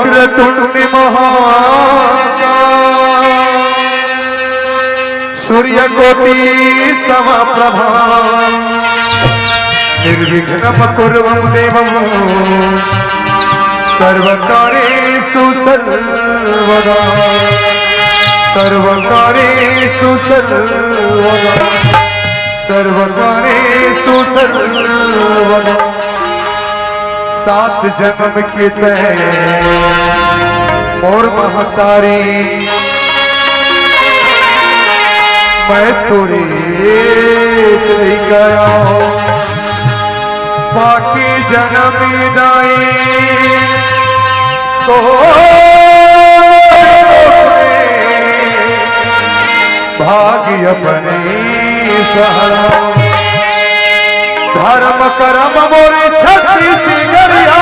वक्रतुंड महाकाय सूर्यकोटि समप्रभा निर्विघ्नं कुर्वं देवं सर्वकार्येषु सर्वदा सर्वकार्येषु सर्वदा सर्वकार्येषु सर्वदा। 7 जन्म के तय और महतारी मैं तोरे चली गया बाकी जन्म दाई तो भाग्य अपने सहारा धर्म कर्म मोरे छत्तीस गरिया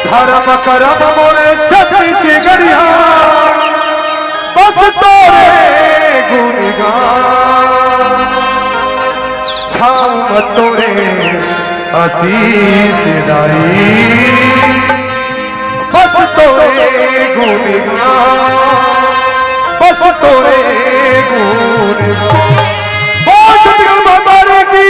धर्म कर्म मोरे छत्तीस गरिया बस तोरे गुणगान छाव तोरे आशीष दाई बस तोरे गुणगान बस तोरे गुणगान बोल छत्तीसगढ़ माता की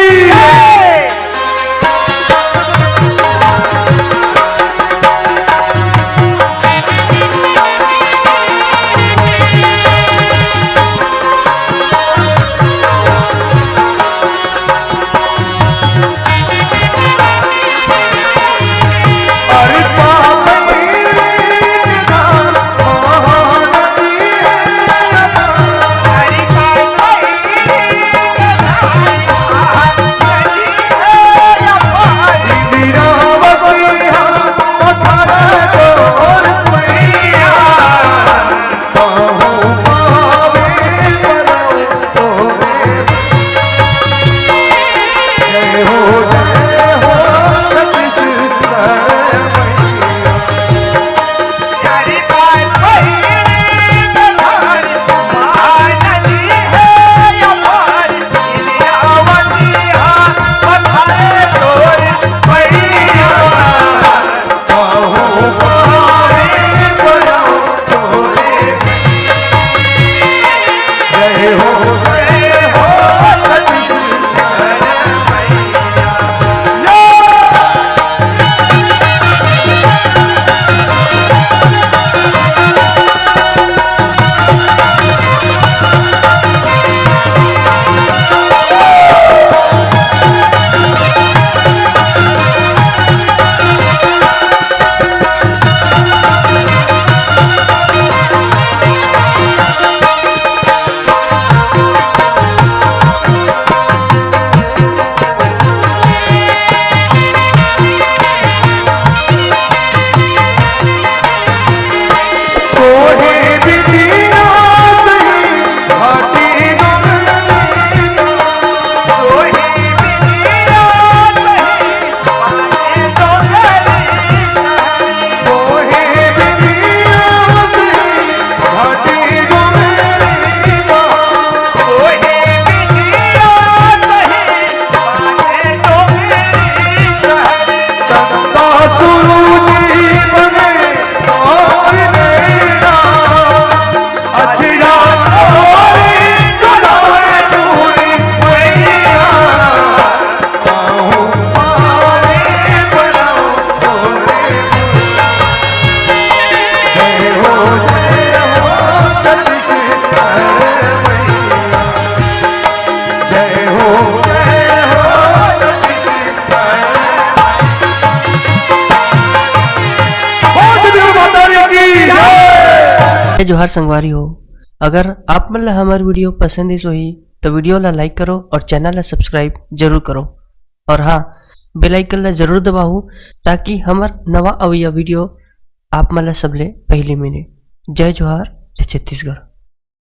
जोहार संगवारी हो। अगर आप मन ला हमार वीडियो पसंद ही तो वीडियो ला लाइक करो और चैनल ला सब्सक्राइब जरूर करो और हाँ बेल आइकन ला जरूर दबाओ ताकि हमार नवा अवैया वीडियो आप मन ला सबले पहले मिले। जय जोहार, जय छत्तीसगढ़।